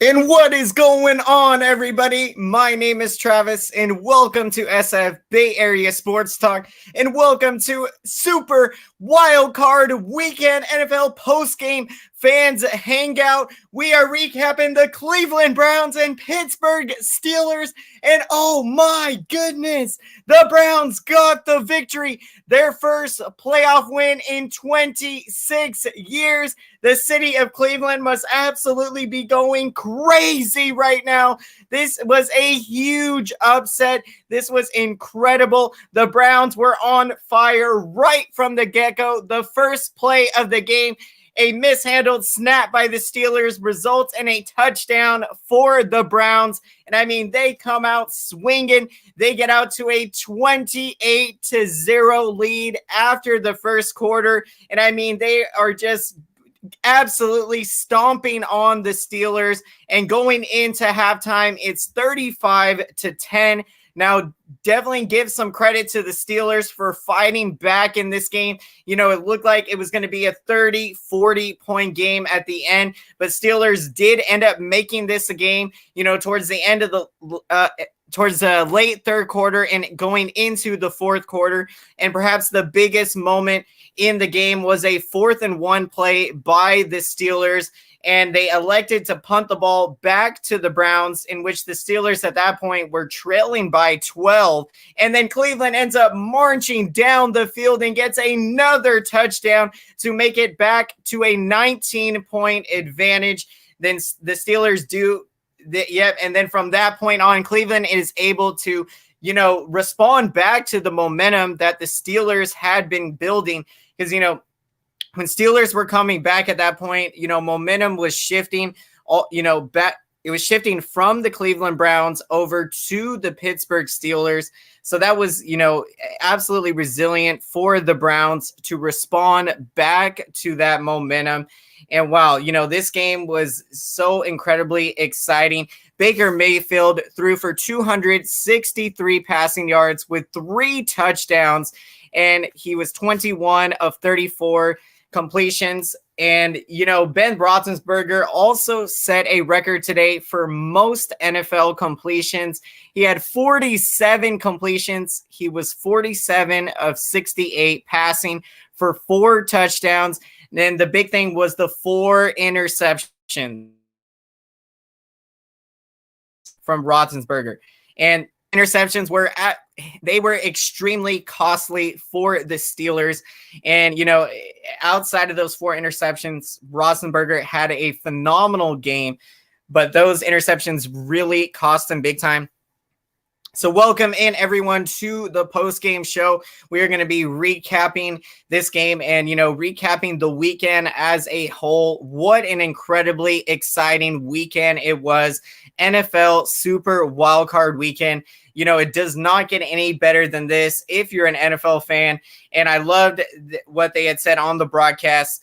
And what is going on, everybody? My name is Travis, and welcome to SF Bay Area Sports Talk, and welcome to Super Wild Card Weekend NFL Postgame Fans Hangout. We are recapping the Cleveland Browns and Pittsburgh Steelers, and oh my goodness, the Browns got the victory, their first playoff win in 26 years. The city of Cleveland must absolutely be going crazy right now. This was a huge upset. This was incredible. The Browns were on fire right from the get-go. The first play of the game, a mishandled snap by the Steelers, results in a touchdown for the Browns. And I mean, they come out swinging. They get out to a 28-0 lead after the first quarter. And I mean, they are just absolutely stomping on the Steelers, and going into halftime, it's 35-10. Now, definitely give some credit to the Steelers for fighting back in this game. You know, it looked like it was going to be a 30-40 point game at the end, but Steelers did end up making this a game, you know, towards the end of the towards the late third quarter and going into the fourth quarter. And perhaps the biggest moment in the game was a 4th and 1 play by the Steelers, and they elected to punt the ball back to the Browns, in which the Steelers at that point were trailing by 12. And then Cleveland ends up marching down the field and gets another touchdown to make it back to a 19-point advantage. Then the Steelers do and then from that point on, Cleveland is able to, you know, respond back to the momentum that the Steelers had been building. Because, you know, when Steelers were coming back at that point, you know, momentum was shifting, back. It was shifting from the Cleveland Browns over to the Pittsburgh Steelers. So that was, you know, absolutely resilient for the Browns to respond back to that momentum. And wow, you know, this game was so incredibly exciting. Baker Mayfield threw for 263 passing yards with 3 touchdowns, and he was 21 of 34 completions. And, you know, Ben Roethlisberger also set a record today for most NFL completions. He had 47 completions. He was 47 of 68 passing for 4 touchdowns. And then the big thing was the 4 interceptions from Roethlisberger. And interceptions were extremely costly for the Steelers. And, you know, outside of those 4 interceptions, Roethlisberger had a phenomenal game, but those interceptions really cost him big time. So welcome in, everyone, to the post-game show. We are going to be recapping this game and, you know, recapping the weekend as a whole. What an incredibly exciting weekend it was. NFL Super Wild Card Weekend. You know, it does not get any better than this if you're an NFL fan. And I loved what they had said on the broadcast,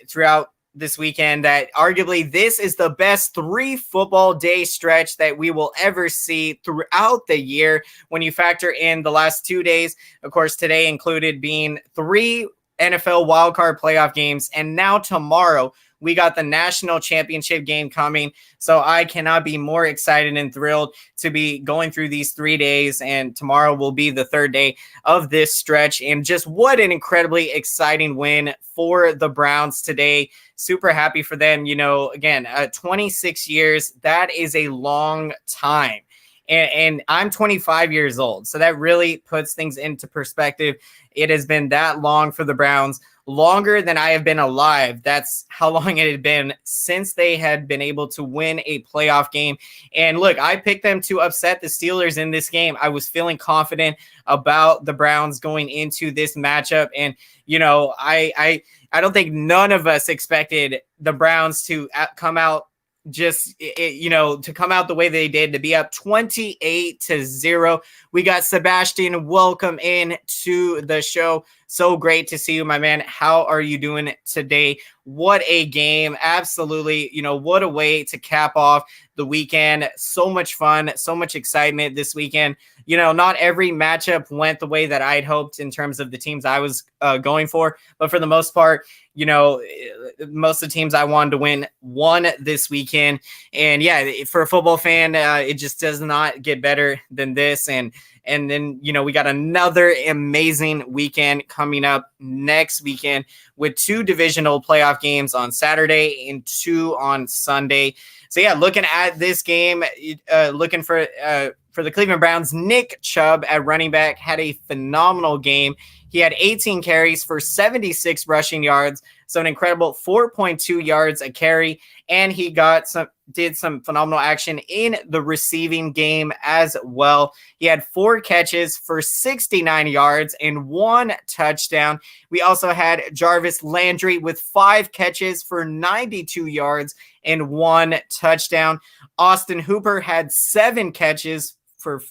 throughout this weekend, that arguably this is the best 3 football day stretch that we will ever see throughout the year when you factor in the last 2 days. Of course, today included being 3 NFL wildcard playoff games. And now tomorrow, we got the national championship game coming. So I cannot be more excited and thrilled to be going through these 3 days. And tomorrow will be the 3rd day of this stretch. And just what an incredibly exciting win for the Browns today. Super happy for them. You know, again, 26 years, that is a long time. And I'm 25 years old. So that really puts things into perspective. It has been that long for the Browns, longer than I have been alive. That's how long it had been since they had been able to win a playoff game. And look, I picked them to upset the Steelers in this game. I was feeling confident about the Browns going into this matchup. And, you know, I don't think none of us expected the Browns to come out to come out the way they did, to be up 28-0. We got Sebastian. Welcome in to the show. So great to see you, my man. How are you doing today? what a game. Absolutely. What a way to cap off the weekend. So much fun, so much excitement this weekend. Not every matchup went the way that I'd hoped in terms of the teams I was going for, but for the most part, most of the teams I wanted to won this weekend. And yeah, for a football fan, it just does not get better than this. And then, we got another amazing weekend coming up next weekend with 2 divisional playoff games on Saturday and 2 on Sunday. So yeah, looking at this game, looking for the Cleveland Browns, Nick Chubb at running back had a phenomenal game. He had 18 carries for 76 rushing yards, so an incredible 4.2 yards a carry, and he did some phenomenal action in the receiving game as well. He had 4 catches for 69 yards and 1 touchdown. We also had Jarvis Landry with 5 catches for 92 yards and 1 touchdown. Austin Hooper had 7 catches for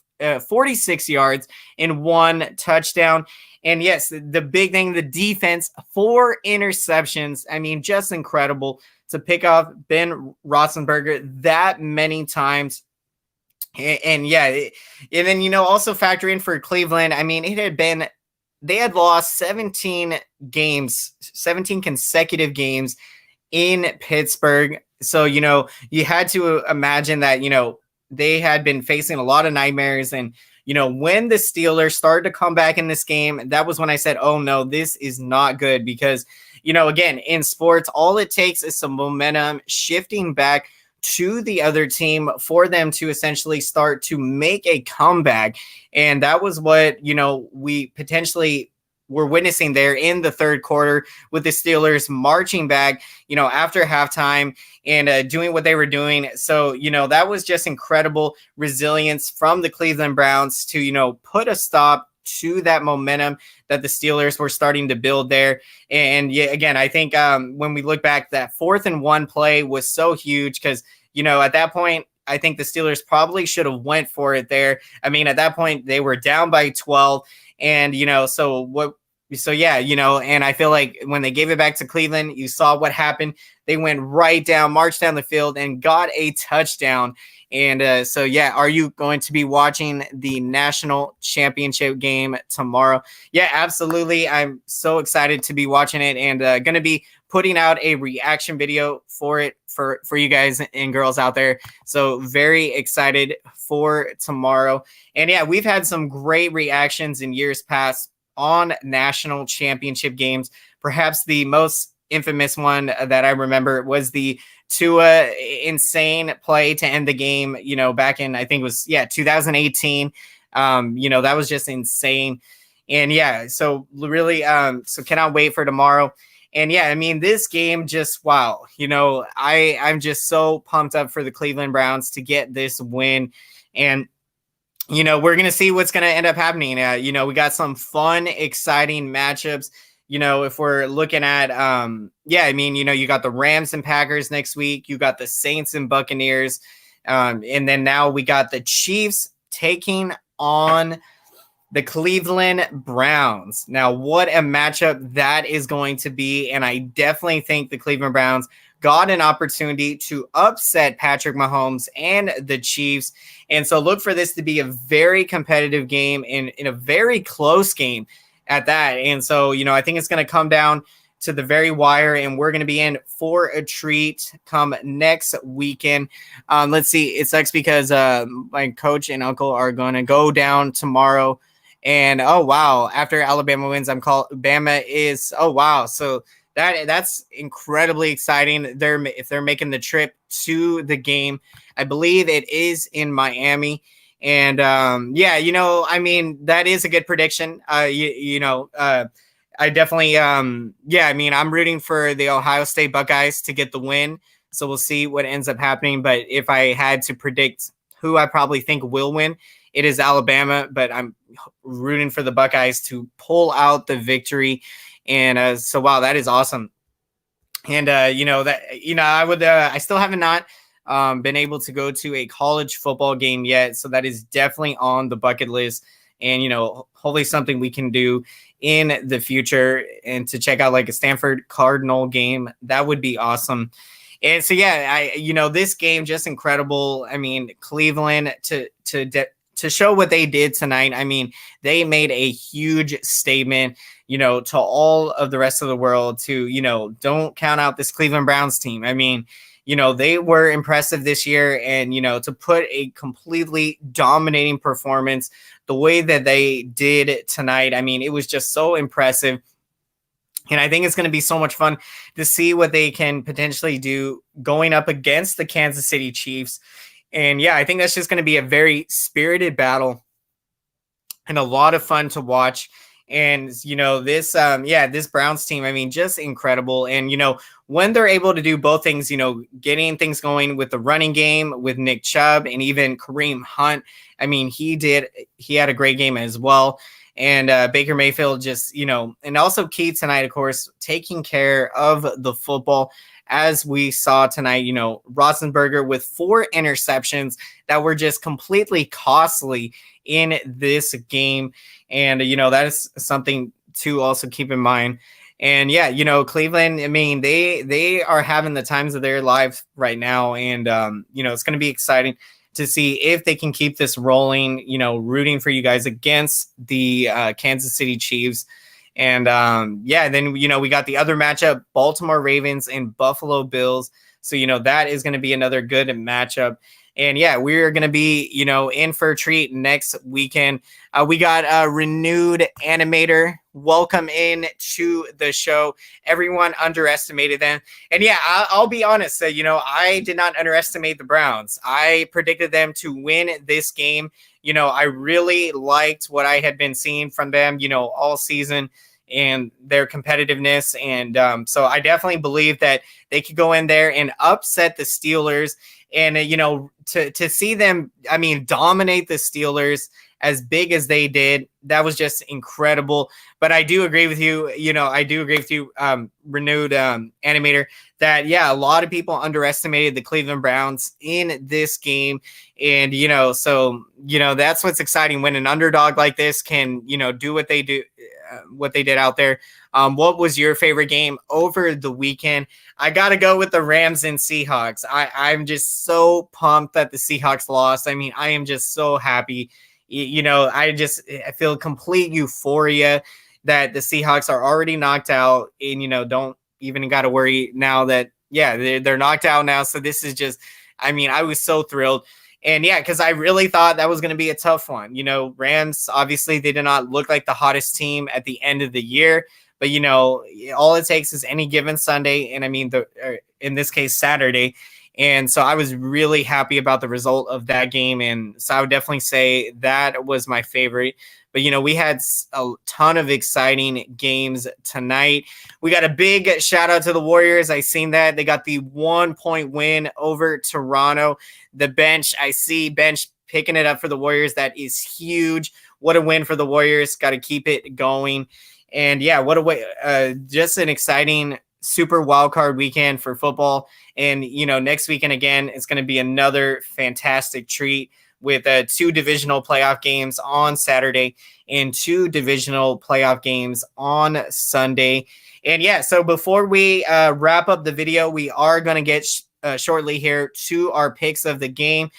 46 yards and 1 touchdown. And yes, the big thing, the defense, 4 interceptions. I mean, just incredible to pick off Ben Roethlisberger that many times. And yeah, and then, also factor in for Cleveland. I mean, they had lost 17 consecutive games in Pittsburgh. So, you had to imagine that, they had been facing a lot of nightmares. And, when the Steelers started to come back in this game, that was when I said, oh no, this is not good. Because, again, in sports, all it takes is some momentum shifting back to the other team for them to essentially start to make a comeback. And that was what, we potentially were witnessing there in the third quarter with the Steelers marching back, after halftime and doing what they were doing. So, that was just incredible resilience from the Cleveland Browns to, put a stop to that momentum that the Steelers were starting to build there. And yeah, again, I think when we look back, that 4th and 1 play was so huge because, at that point, I think the Steelers probably should have went for it there. I mean, at that point, they were down by 12. And, and I feel like when they gave it back to Cleveland, you saw what happened. They went marched down the field and got a touchdown. And are you going to be watching the national championship game tomorrow? Yeah, absolutely. I'm so excited to be watching it and going to be putting out a reaction video for it for you guys and girls out there. So very excited for tomorrow. And yeah, we've had some great reactions in years past on national championship games. Perhaps the most infamous one that I remember was the Tua insane play to end the game, back in, I think it was, 2018. That was just insane. And yeah, so really, so cannot wait for tomorrow. And yeah, I mean, this game just, wow, I'm just so pumped up for the Cleveland Browns to get this win. And we're going to see what's going to end up happening. We got some fun, exciting matchups. If we're looking at, you got the Rams and Packers next week. You got the Saints and Buccaneers. And then now we got the Chiefs taking on the Cleveland Browns. Now, what a matchup that is going to be. And I definitely think the Cleveland Browns got an opportunity to upset Patrick Mahomes and the Chiefs. And so look for this to be a very competitive game and in a very close game at that. And so, I think it's going to come down to the very wire, and we're going to be in for a treat come next weekend. Let's see. It sucks because my coach and uncle are going to go down tomorrow. And, oh, wow, after Alabama wins, Bama is, oh, wow. So that's incredibly exciting. If they're making the trip to the game, I believe it is in Miami. And that is a good prediction. I definitely, I'm rooting for the Ohio State Buckeyes to get the win. So we'll see what ends up happening. But if I had to predict who I probably think will win, it is Alabama. But I'm rooting for the Buckeyes to pull out the victory. And so, wow, that is awesome. And, I still have not been able to go to a college football game yet. So that is definitely on the bucket list. and, hopefully something we can do in the future, and to check out like a Stanford Cardinal game. That would be awesome. And so, yeah, this game, just incredible. I mean, Cleveland to show what they did tonight. I mean, they made a huge statement, to all of the rest of the world to, don't count out this Cleveland Browns team. I mean, they were impressive this year, and, to put a completely dominating performance the way that they did tonight. I mean, it was just so impressive. And I think it's going to be so much fun to see what they can potentially do going up against the Kansas City Chiefs. And yeah, I think that's just going to be a very spirited battle and a lot of fun to watch. And, this Browns team, I mean, just incredible. And, when they're able to do both things, getting things going with the running game with Nick Chubb and even Kareem Hunt. I mean, he had a great game as well. And Baker Mayfield just, and also key tonight, of course, taking care of the football, as we saw tonight. Roethlisberger with 4 interceptions that were just completely costly in this game. And, that is something to also keep in mind. And yeah, Cleveland, I mean, they are having the times of their life right now. And, it's going to be exciting to see if they can keep this rolling, rooting for you guys against the Kansas City Chiefs. And then, we got the other matchup, Baltimore Ravens and Buffalo Bills. So, that is going to be another good matchup. And yeah, we're going to be, in for a treat next weekend. We got a renewed animator. Welcome in to the show. Everyone underestimated them. And yeah, I'll be honest, I did not underestimate the Browns. I predicted them to win this game. I really liked what I had been seeing from them, all season, and their competitiveness. And so I definitely believe that they could go in there and upset the Steelers. And, to see them, I mean, dominate the Steelers as big as they did, that was just incredible. But I do agree with you, renewed animator, that, yeah, a lot of people underestimated the Cleveland Browns in this game. And, so, that's what's exciting when an underdog like this can, do what they do, what they did out there. What was your favorite game over the weekend? I got to go with the Rams and Seahawks. I'm just so pumped that the Seahawks lost. I mean, I am just so happy. I feel complete euphoria that the Seahawks are already knocked out, and, don't even got to worry now that, yeah, they're knocked out now. So this is just, I mean, I was so thrilled. And yeah, because I really thought that was going to be a tough one. Rams, obviously, they did not look like the hottest team at the end of the year. But, all it takes is any given Sunday, and I mean, in this case, Saturday. And so I was really happy about the result of that game. And so I would definitely say that was my favorite. But, we had a ton of exciting games tonight. We got a big shout out to the Warriors. I seen that. They got the 1-point win over Toronto. The bench, I see bench picking it up for the Warriors. That is huge. What a win for the Warriors. Got to keep it going. And yeah, what a way, just an exciting super wild card weekend for football. And, next weekend, again, it's going to be another fantastic treat with 2 divisional playoff games on Saturday and 2 divisional playoff games on Sunday. And yeah, so before we wrap up the video, we are going to get shortly here to our picks of the game.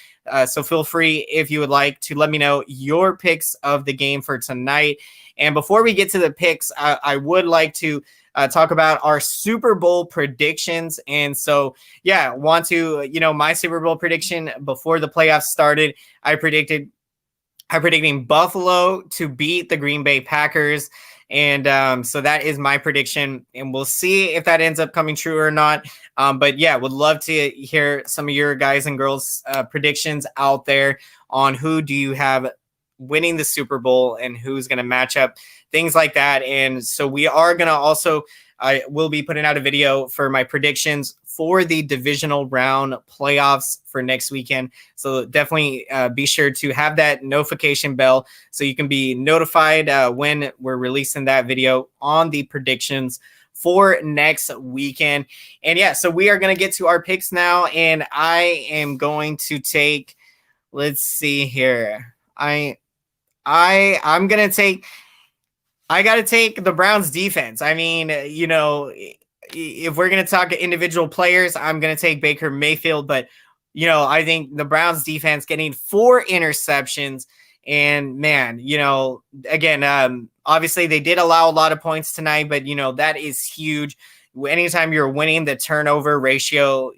So feel free, if you would like, to let me know your picks of the game for tonight. And before we get to the picks, I would like to talk about our Super Bowl predictions. And so, yeah, want to, my Super Bowl prediction before the playoffs started, I'm predicting Buffalo to beat the Green Bay Packers. And so that is my prediction, and we'll see if that ends up coming true or not. But yeah, would love to hear some of your guys and girls predictions out there on who do you have winning the Super Bowl and who's going to match up, things like that. And so we are going to also, I will be putting out a video for my predictions for the divisional round playoffs for next weekend. So definitely be sure to have that notification bell so you can be notified when we're releasing that video on the predictions for next weekend. And yeah, so we are going to get to our picks now, and I am going to take, let's see here. I'm going to take I got to take the Browns defense. I mean, if we're going to talk individual players, I'm going to take Baker Mayfield, but I think the Browns defense getting 4 interceptions, and man, again, obviously they did allow a lot of points tonight, but that is huge. Anytime you're winning, the turnover ratio,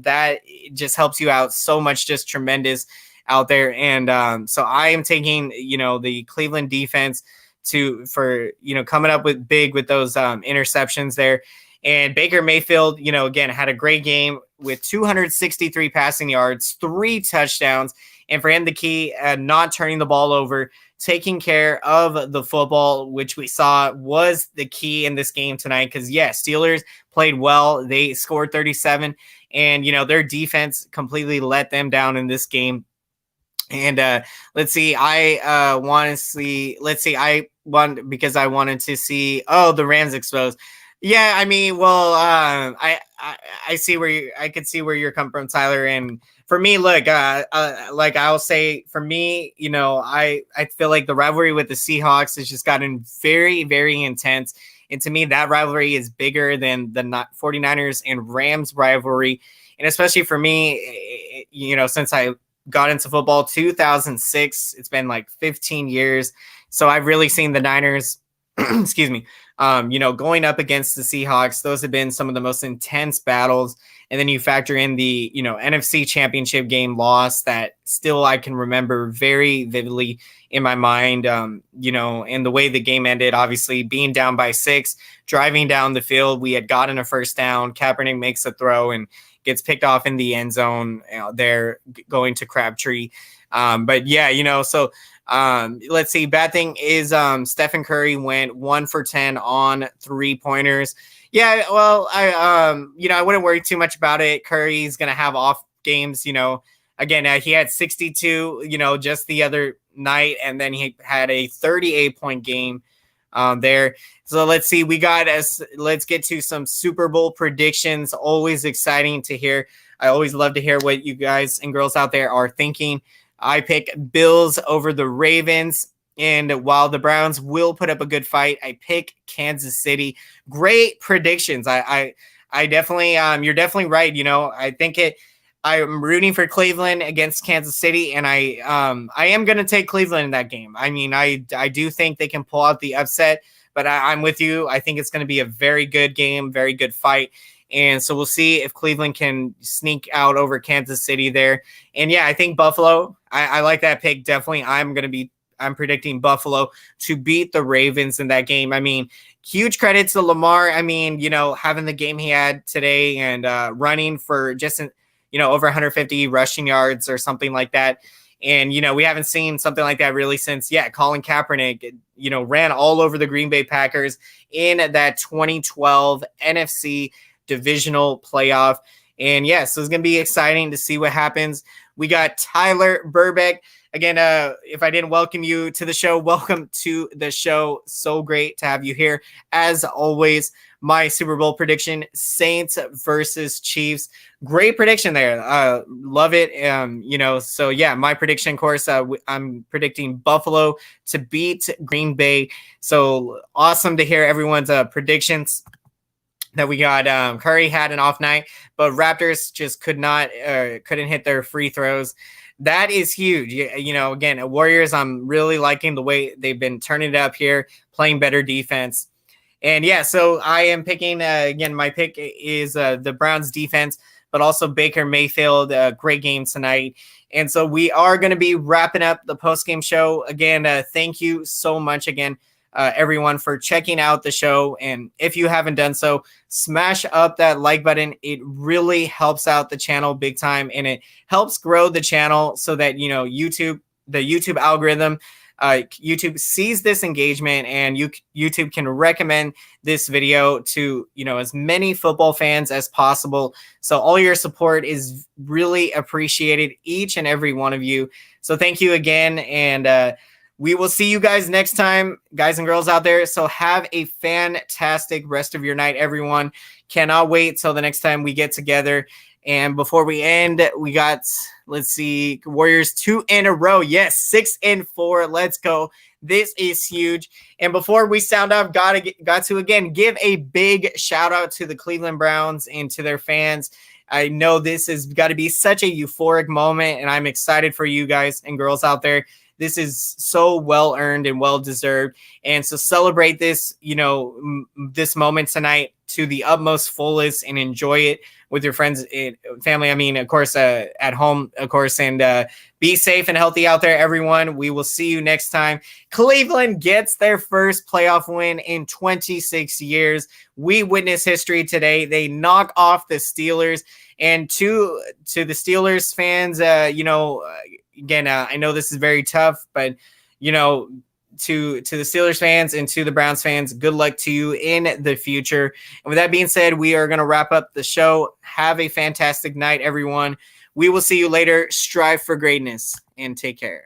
that just helps you out so much, just tremendous out there. And so I am taking, the Cleveland defense for coming up with big with those interceptions there. And Baker Mayfield, again, had a great game with 263 passing yards, 3 touchdowns. And for him, the key, not turning the ball over, taking care of the football, which we saw was the key in this game tonight. Because, Steelers played well. They scored 37. And, their defense completely let them down in this game. And let's see, I wanted to see, the Rams exposed. Yeah, I mean, well, I see I could see where you're coming from, Tyler. And for me, look, like I'll say, for me, I feel like the rivalry with the Seahawks has just gotten very, very intense. And to me, that rivalry is bigger than the 49ers and Rams rivalry. And especially for me, since I got into football 2006, it's been like 15 years. So I've really seen the Niners, excuse me, going up against the Seahawks. Those have been some of the most intense battles. And then you factor in the, NFC championship game loss that still I can remember very vividly in my mind, and the way the game ended, obviously being down by 6, driving down the field. We had gotten a first down. Kaepernick makes a throw and gets picked off in the end zone. They're going to Crabtree. But yeah, so let's see. Bad thing is Stephen Curry went 1 for 10 on 3-pointers. Yeah, well, I wouldn't worry too much about it. Curry's gonna have off games. Again, he had 62. Just the other night, and then he had a 38-point game there. So let's see. Let's get to some Super Bowl predictions. Always exciting to hear. I always love to hear what you guys and girls out there are thinking. I pick Bills over the Ravens. And while the Browns will put up a good fight, I pick Kansas City. Great predictions. I definitely, you're definitely right. I think I'm rooting for Cleveland against Kansas City, and I am going to take Cleveland in that game. I mean, I do think they can pull out the upset, but I'm with you. I think it's going to be a very good game, very good fight. And so we'll see if Cleveland can sneak out over Kansas City there. And yeah, I think Buffalo, I like that pick. Definitely. I'm predicting Buffalo to beat the Ravens in that game. I mean, huge credit to Lamar. I mean, having the game he had today and running for just, over 150 rushing yards or something like that. And, we haven't seen something like that really since, Colin Kaepernick, ran all over the Green Bay Packers in that 2012 NFC divisional playoff. And so it's going to be exciting to see what happens. We got Tyler Burbeck. Again, if I didn't welcome you to the show, welcome to the show. So great to have you here. As always, my Super Bowl prediction, Saints versus Chiefs. Great prediction there. Love it. So yeah, my prediction, of course, I'm predicting Buffalo to beat Green Bay. So awesome to hear everyone's predictions that we got. Curry had an off night, but Raptors just couldn't hit their free throws. That is huge. Again, Warriors, I'm really liking the way they've been turning it up here, playing better defense. And so I am picking, again, my pick is the Browns defense, but also Baker Mayfield, a great game tonight. And so we are going to be wrapping up the postgame show. Again, thank you so much again, everyone, for checking out the show. And if you haven't done so, smash up that like button. It really helps out the channel big time, and it helps grow the channel so that the YouTube algorithm, YouTube sees this engagement, and YouTube can recommend this video to as many football fans as possible. So all your support is really appreciated, each and every one of you. So thank you again, and we will see you guys next time, guys and girls out there. So have a fantastic rest of your night, everyone. Cannot wait till the next time we get together. And before we end, we got, let's see, Warriors 2 in a row. Yes, 6-4. Let's go. This is huge. And before we sound off, got to again give a big shout out to the Cleveland Browns and to their fans. I know this has got to be such a euphoric moment, and I'm excited for you guys and girls out there. This is so well earned and well deserved. And so celebrate this, this moment tonight to the utmost fullest and enjoy it with your friends and family. I mean, of course, at home, of course, and be safe and healthy out there, everyone. We will see you next time. Cleveland gets their first playoff win in 26 years. We witness history today. They knock off the Steelers. And to the Steelers fans, again, I know this is very tough, but, to the Steelers fans and to the Browns fans, good luck to you in the future. And with that being said, we are going to wrap up the show. Have a fantastic night, everyone. We will see you later. Strive for greatness and take care.